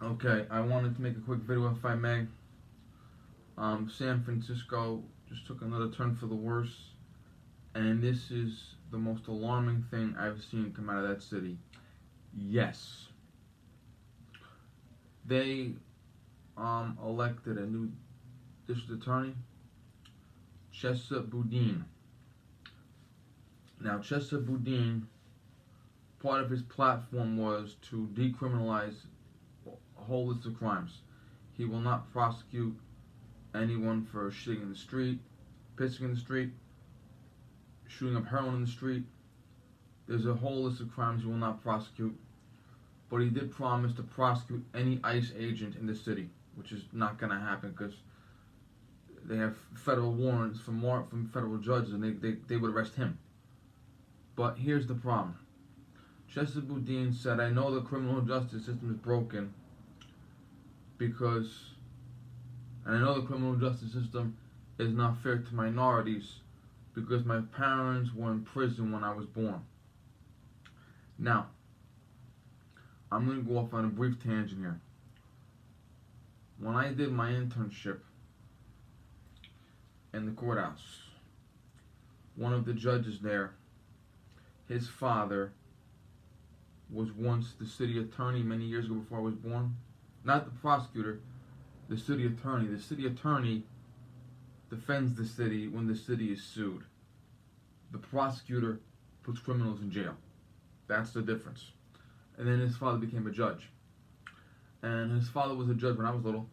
Okay, I wanted to make a quick video if I may. San Francisco just took another turn for the worse, and this is the most alarming thing I've seen come out of that city. Yes, they elected a new district attorney, Chesa Boudin. Now, Chesa Boudin, part of his platform was to decriminalize a whole list of crimes. He will not prosecute anyone for shitting in the street, pissing in the street, shooting up heroin in the street. There's a whole list of crimes he will not prosecute, but he did promise to prosecute any ICE agent in the city, which is not going to happen because they have federal warrants from federal judges, and they would arrest him. But here's the problem. Chesa Boudin said, I know the criminal justice system is broken because, and I know the criminal justice system is not fair to minorities because my parents were in prison when I was born. Now, I'm going to go off on a brief tangent here. When I did my internship in the courthouse, one of the judges there, his father was once the city attorney many years ago before I was born. Not the prosecutor, the city attorney. The city attorney defends the city when the city is sued. The prosecutor puts criminals in jail. That's the difference. And then his father became a judge. And his father was a judge when I was little.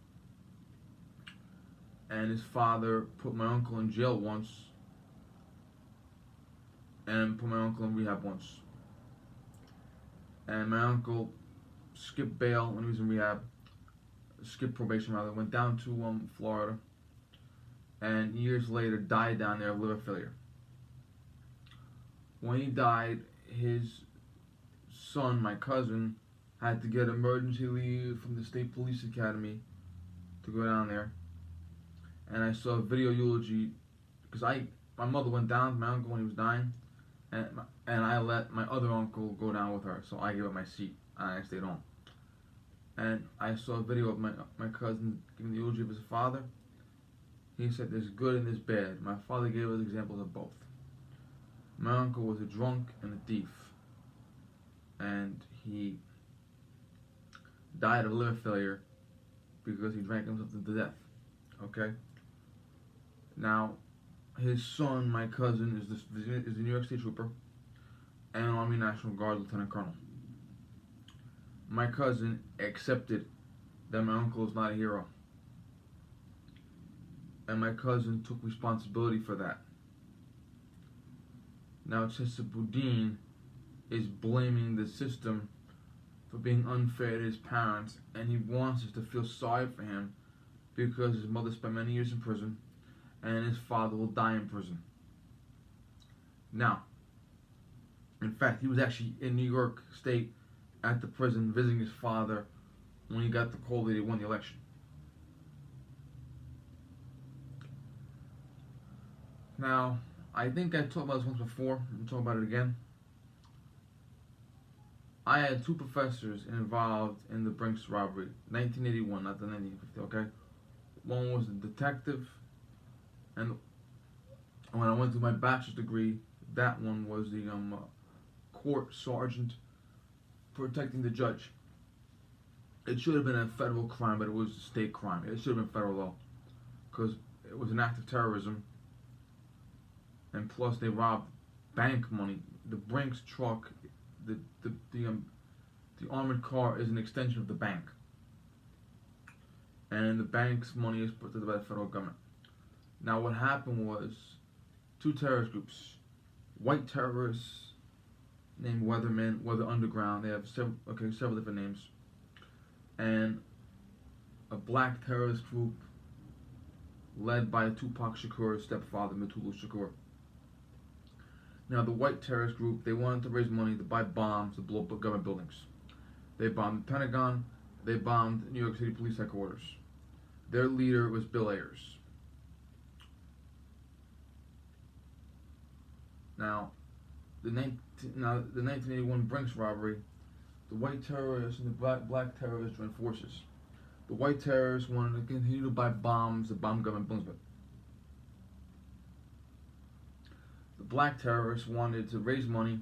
And his father put my uncle in jail once and put my uncle in rehab once. And my uncle skipped bail when he was in rehab, skipped probation rather, went down to Florida, and years later died down there of liver failure. When he died, his son, my cousin, had to get emergency leave from the State Police Academy to go down there. And I saw a video eulogy, because my mother went down with my uncle when he was dying, and I let my other uncle go down with her, so I gave up my seat, and I stayed home. And I saw a video of my cousin giving the eulogy of his father. He said there's good and there's bad. My father gave us examples of both. My uncle was a drunk and a thief, and he died of liver failure because he drank himself to death. Okay? Now, his son, my cousin, is the New York State Trooper and an Army National Guard Lieutenant Colonel. My cousin accepted that my uncle is not a hero. And my cousin took responsibility for that. Now, Chesa Boudin is blaming the system for being unfair to his parents, and he wants us to feel sorry for him because his mother spent many years in prison and his father will die in prison. Now, in fact, he was actually in New York State at the prison visiting his father when he got the call that he won the election. Now, I think I talked about this once before. I'm talking about it again. I had two professors involved in the Brinks robbery, 1981, not the 1950. Okay, one was a detective, and when I went to my bachelor's degree, that one was the court sergeant protecting the judge. It should have been a federal crime, but it was a state crime. It should have been federal law, because it was an act of terrorism, and plus they robbed bank money. The Brinks truck, the armored car is an extension of the bank, and the bank's money is protected by the federal government. Now, what happened was two terrorist groups, white terrorists named Weathermen, Weather Underground. They have several different names, and a black terrorist group led by Tupac Shakur's stepfather, Mutulu Shakur. Now, the white terrorist group, they wanted to raise money to buy bombs to blow up government buildings. They bombed the Pentagon. They bombed New York City Police Headquarters. Their leader was Bill Ayers. Now, the 1981 Brinks robbery The white terrorists and the black terrorists joined forces. The white terrorists wanted to continue to buy bombs, the bomb government buildings. The black terrorists wanted to raise money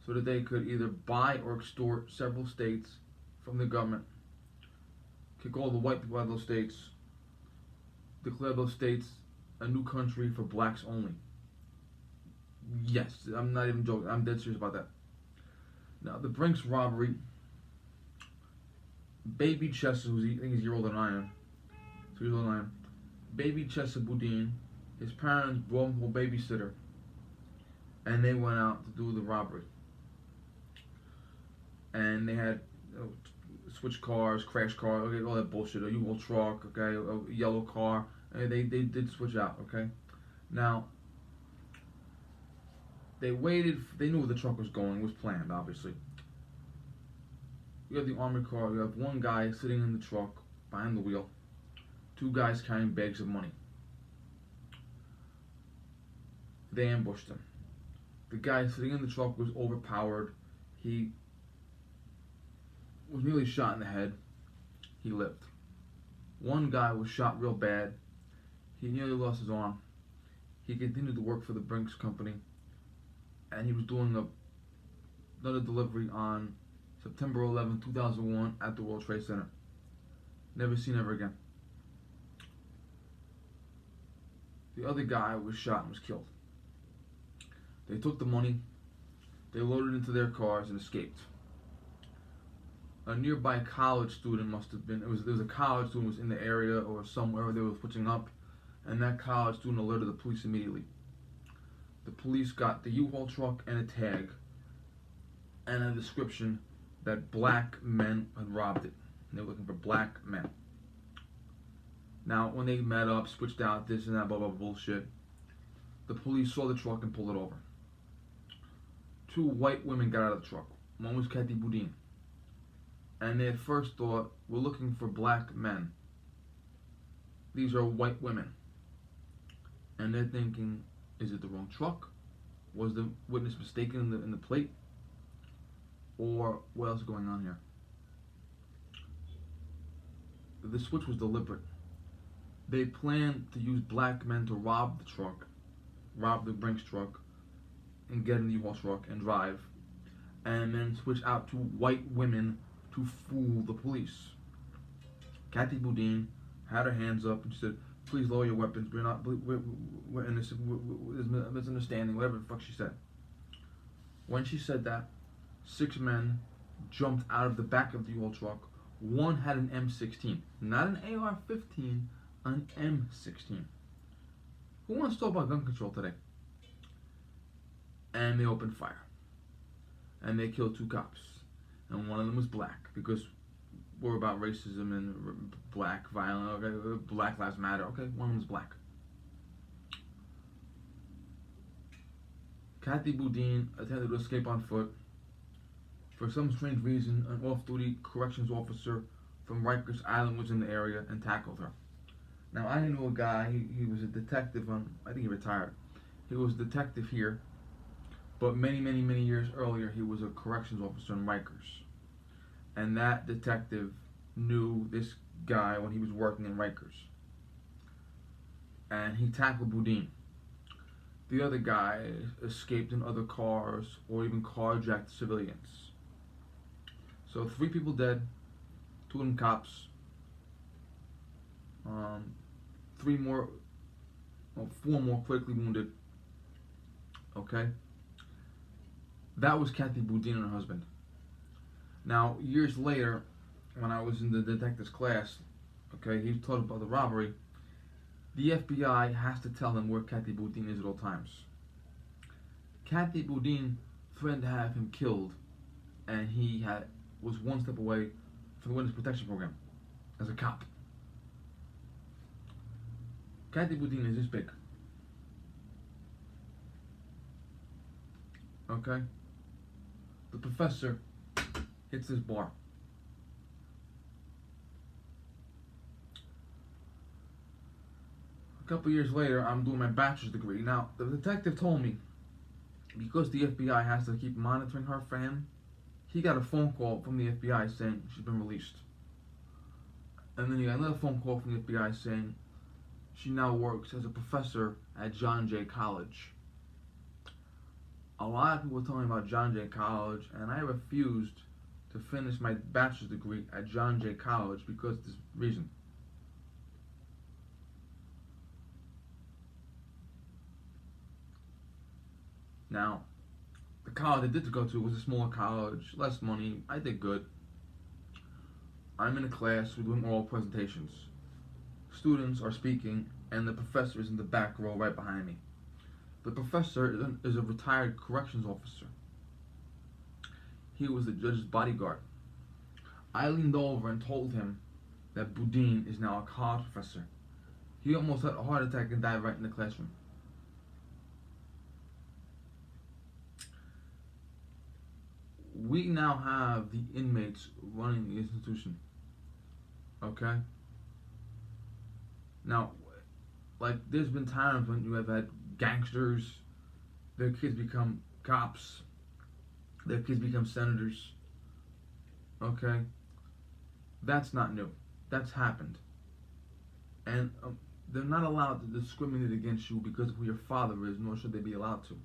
so that they could either buy or extort several states from the government, kick all the white people out of those states, declare those states a new country for blacks only. Yes, I'm not even joking. I'm dead serious about that. Now, the Brinks robbery, baby Chester, who's I think he's a year older than I am, 2 years older than I am, baby Chester Boudin, his parents brought him to a babysitter, and they went out to do the robbery. And they had switch cars, crash car, okay, all that bullshit, a U-Haul truck, okay, a yellow car, and they did switch out, okay? Now, they waited, they knew where the truck was going, it was planned, obviously. You have the armored car, you have one guy sitting in the truck, behind the wheel, 2 guys carrying bags of money. They ambushed him. The guy sitting in the truck was overpowered. He was nearly shot in the head. He lived. One guy was shot real bad. He nearly lost his arm. He continued to work for the Brinks company, and he was doing another delivery on September 11, 2001 at the World Trade Center. Never seen ever again. The other guy was shot and was killed. They took the money, they loaded it into their cars and escaped. A nearby college student must have been, there was a college student who was in the area or somewhere where they were switching up, and that college student alerted the police immediately. The police got the U-Haul truck and a tag and a description that black men had robbed it. And they were looking for black men. Now, when they met up, switched out, this and that, blah, blah, bullshit, the police saw the truck and pulled it over. 2 white women got out of the truck. One was Kathy Boudin. And they at first thought, we're looking for black men. These are white women. And they're thinking, is it the wrong truck? Was the witness mistaken in the plate? Or what else is going on here? The switch was deliberate. They planned to use black men to rob the truck, rob the Brinks truck, and get in the U-Haul truck and drive, and then switch out to white women to fool the police. Kathy Boudin had her hands up and she said, "Please lower your weapons. We're in this misunderstanding." Whatever the fuck she said. When she said that, 6 men jumped out of the back of the U-Haul truck. One had an M16, not an AR-15, an M16. Who wants to talk about gun control today? And they opened fire. And they killed 2 cops. And one of them was black, because we're about racism and black violence. Okay, Black Lives Matter. Okay, one of them was black. Kathy Boudin attempted to escape on foot. For some strange reason, an off-duty corrections officer from Rikers Island was in the area and tackled her. Now, I knew a guy, he was a detective I think he retired. He was a detective here, but many years earlier, he was a corrections officer in Rikers. And that detective knew this guy when he was working in Rikers. And he tackled Boudin. The other guy escaped in other cars or even carjacked civilians. So 3 people dead, 2 of them cops, 4 more critically wounded. Okay? That was Kathy Boudin and her husband. Now, years later, when I was in the detective's class, okay, he taught about the robbery. The FBI has to tell him where Kathy Boudin is at all times. Kathy Boudin threatened to have him killed, and he was 1 step away from the Witness Protection Program as a cop. Kathy Boudin is this big. Okay? The professor hits this bar. A couple years later, I'm doing my bachelor's degree. Now, the detective told me, because the FBI has to keep monitoring her for him, he got a phone call from the FBI saying she's been released. And then he got another phone call from the FBI saying she now works as a professor at John Jay College. A lot of people tell me about John Jay College, and I refused to finish my bachelor's degree at John Jay College because of this reason. Now, the college I did go to was a smaller college, less money. I did good. I'm in a class, we're doing oral presentations. Students are speaking, and the professor is in the back row right behind me. The professor is a retired corrections officer. He was the judge's bodyguard. I leaned over and told him that Boudin is now a college professor. He almost had a heart attack and died right in the classroom. We now have the inmates running the institution. Okay? Now, like, there's been times when you have had gangsters, their kids become cops, their kids become senators. Okay? That's not new. That's happened. And they're not allowed to discriminate against you because of who your father is, nor should they be allowed to.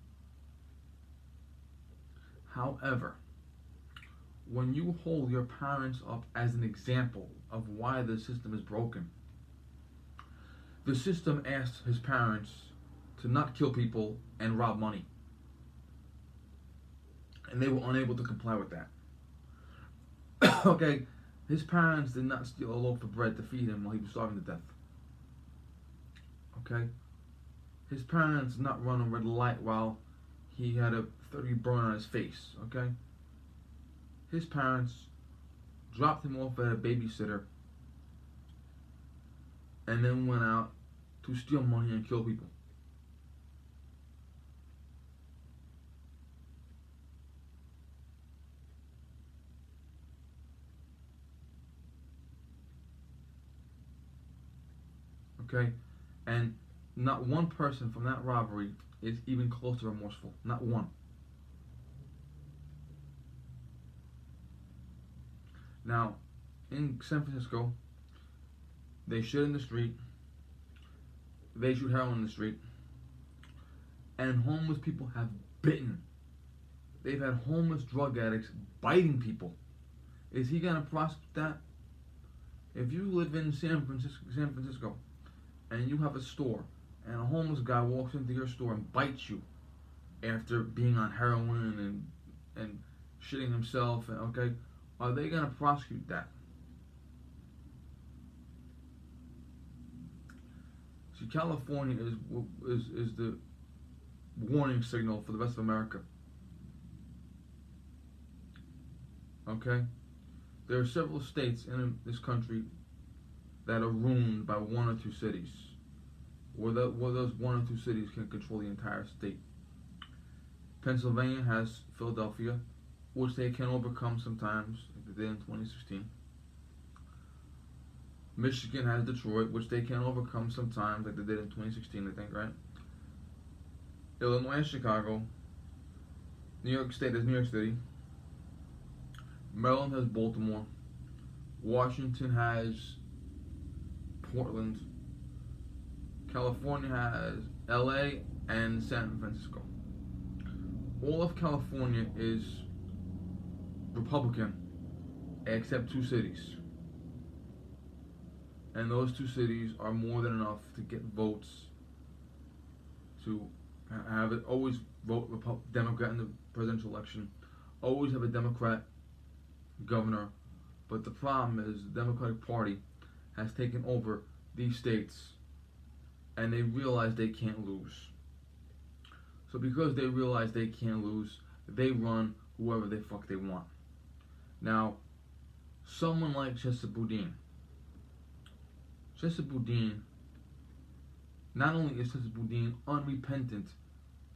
However, when you hold your parents up as an example of why the system is broken, the system asked his parents to not kill people and rob money. And they were unable to comply with that. Okay, his parents did not steal a loaf of bread to feed him while he was starving to death. Okay? His parents did not run a red light while he had a 30 burn on his face. Okay? His parents dropped him off at a babysitter and then went out to steal money and kill people. Okay? And not one person from that robbery is even close to remorseful. Not one. Now, in San Francisco, they shit in the street, they shoot heroin in the street, and homeless people have bitten. They've had homeless drug addicts biting people. Is he gonna prosecute that? If you live in San Francisco, and you have a store, and a homeless guy walks into your store and bites you after being on heroin and shitting himself, and okay, are they gonna prosecute that? See, California is the warning signal for the rest of America. Okay? There are several states in this country that are ruined by one or two cities, where those one or two cities can control the entire state. Pennsylvania has Philadelphia, which they can overcome sometimes, like they did in 2016. Michigan has Detroit, which they can overcome sometimes, like they did in 2016, I think, right? Illinois has Chicago. New York State has New York City. Maryland has Baltimore. Washington has Portland. California has LA and San Francisco. All of California is Republican, except two cities. And those two cities are more than enough to get votes to have it always vote Democrat in the presidential election, always have a Democrat governor. But the problem is the Democratic Party has taken over these states and they realize they can't lose. So because they realize they can't lose, they run whoever the fuck they want. Now, someone like Chester Boudin, not only is Chester Boudin unrepentant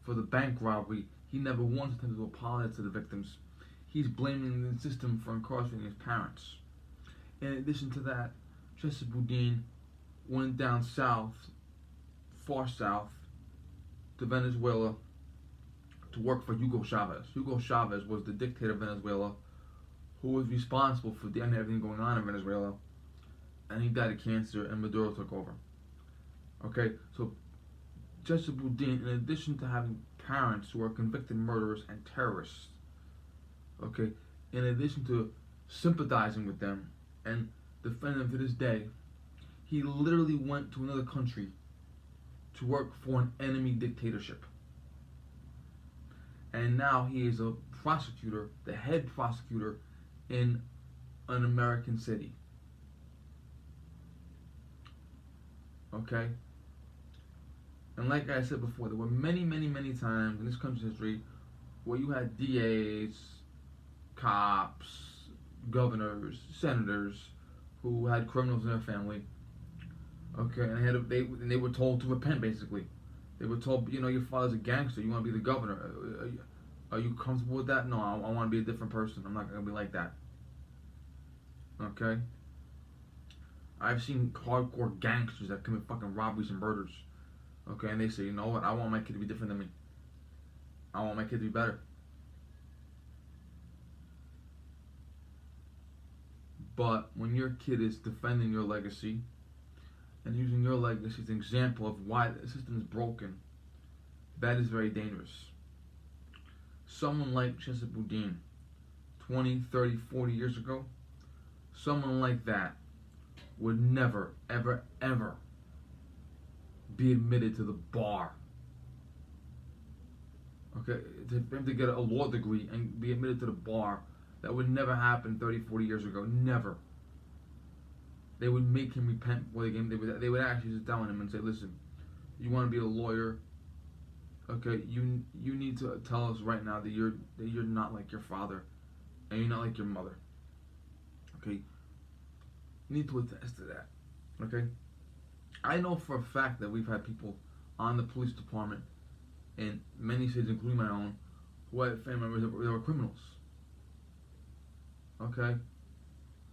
for the bank robbery, he never once attempted to apologize to the victims. He's blaming the system for incarcerating his parents. In addition to that, Chester Boudin went down south, far south, to Venezuela to work for Hugo Chavez. Hugo Chavez was the dictator of Venezuela who was responsible for the end of everything going on in Venezuela, and he died of cancer, and Maduro took over. Okay, so Jesse Boudin, in addition to having parents who are convicted murderers and terrorists, okay, in addition to sympathizing with them and defending them to this day, he literally went to another country to work for an enemy dictatorship. And now he is a prosecutor, the head prosecutor in an American city. Okay? And like I said before, there were many, many, many times in this country's history where you had DAs, cops, governors, senators who had criminals in their family. Okay, and they were told to repent. Basically, they were told, your father's a gangster. You want to be the governor? Are you comfortable with that? No, I want to be a different person. I'm not gonna be like that. Okay. I've seen hardcore gangsters that commit fucking robberies and murders. Okay, and they say, you know what? I want my kid to be different than me. I want my kid to be better. But when your kid is defending your legacy and using your legacy as an example of why the system is broken, that is very dangerous. Someone like Chesa Boudin, 20, 30, 40 years ago, someone like that would never, ever, ever be admitted to the bar. Okay, for him to get a law degree and be admitted to the bar, that would never happen 30, 40 years ago. Never. They would make him repent before the game. They would actually sit down with him and say, listen, you want to be a lawyer? Okay, you need to tell us right now that you're not like your father and you're not like your mother. Okay? You need to attest to that. Okay? I know for a fact that we've had people on the police department in many cities, including my own, who had family members that were criminals. Okay?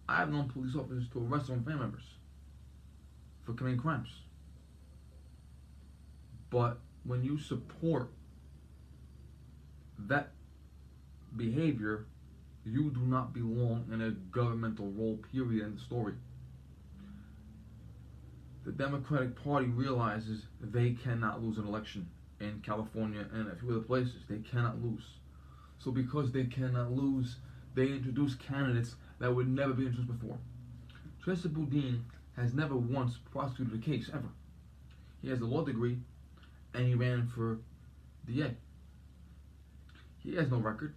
I have known police officers to arrest their own family members for committing crimes. But when you support that behavior, you do not belong in a governmental role, period, in the story. The Democratic Party realizes they cannot lose an election in California and a few other places. They cannot lose. So because they cannot lose, they introduce candidates that would never be introduced before. Chesa Boudin has never once prosecuted a case, ever. He has a law degree, and he ran for DA. He has no record.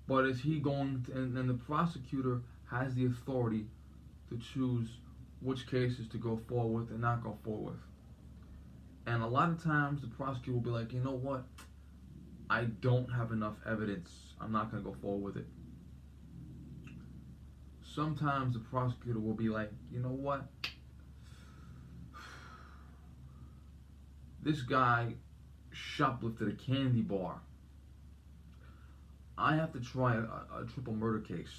But is he going to, and the prosecutor has the authority to choose which cases to go forward with and not go forward with. And a lot of times the prosecutor will be like, you know what? I don't have enough evidence. I'm not going to go forward with it. Sometimes the prosecutor will be like, you know what? This guy shoplifted a candy bar. I have to try a triple murder case.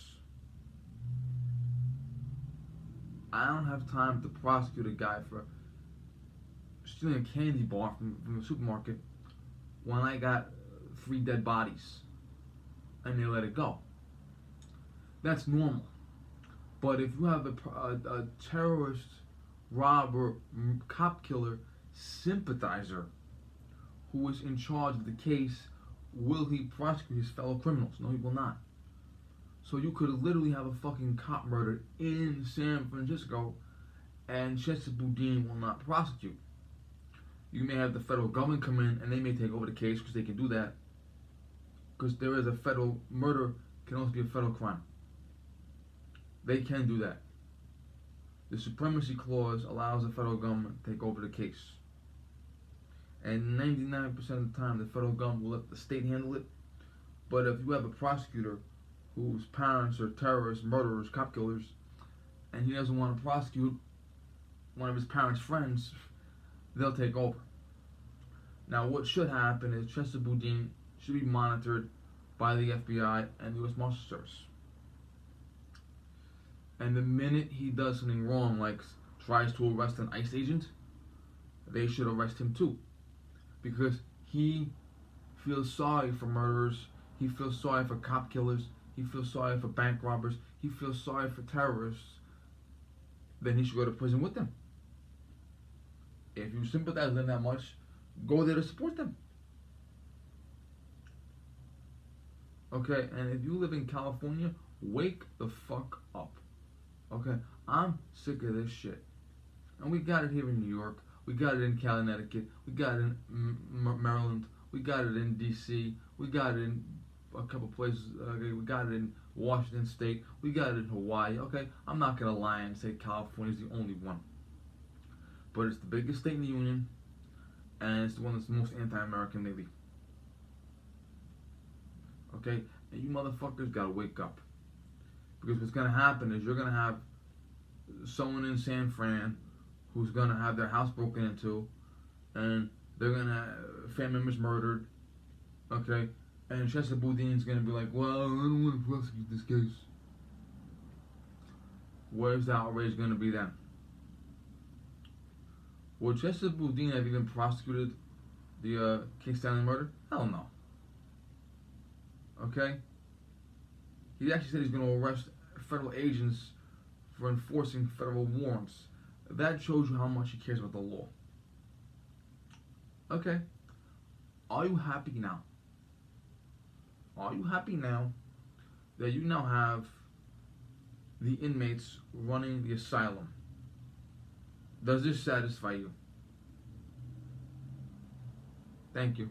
I don't have time to prosecute a guy for stealing a candy bar from a supermarket when I got 3 dead bodies and they let it go. That's normal. But if you have a terrorist, robber, cop killer, sympathizer who is in charge of the case, will he prosecute his fellow criminals? No, he will not. So you could literally have a fucking cop murdered in San Francisco and Chesa Boudin will not prosecute. You may have the federal government come in and they may take over the case because they can do that. Because there is a federal murder can also be a federal crime. They can do that. The Supremacy Clause allows the federal government to take over the case. And 99% of the time, the federal government will let the state handle it. But if you have a prosecutor whose parents are terrorists, murderers, cop killers, and he doesn't want to prosecute one of his parents' friends, they'll take over. Now, what should happen is Chesa Boudin should be monitored by the FBI and the U.S. Marshal Service. And the minute he does something wrong, like tries to arrest an ICE agent, they should arrest him too. Because he feels sorry for murderers, he feels sorry for cop killers, he feels sorry for bank robbers, he feels sorry for terrorists, then he should go to prison with them. If you sympathize with them that much, go there to support them. Okay, and if you live in California, wake the fuck up. Okay, I'm sick of this shit. And we got it here in New York, we got it in Connecticut, we got it in Maryland, we got it in DC, we got it in a couple places, okay, we got it in Washington State, we got it in Hawaii. Okay, I'm not gonna lie and say California's the only one. But it's the biggest state in the union, and it's the one that's the most anti-American lately. Okay, and you motherfuckers gotta wake up. Because what's gonna happen is you're gonna have someone in San Fran who's gonna have their house broken into, and they're gonna have family members murdered. Okay, and Chester Boudin's gonna be like, well, I don't want to prosecute this case. Where's the outrage gonna be then? Would Chester Boudin have even prosecuted the King Stanley murder? Hell no. Okay? He actually said he's going to arrest federal agents for enforcing federal warrants. That shows you how much he cares about the law. Okay. Are you happy now? Are you happy now that you now have the inmates running the asylum? Does this satisfy you? Thank you.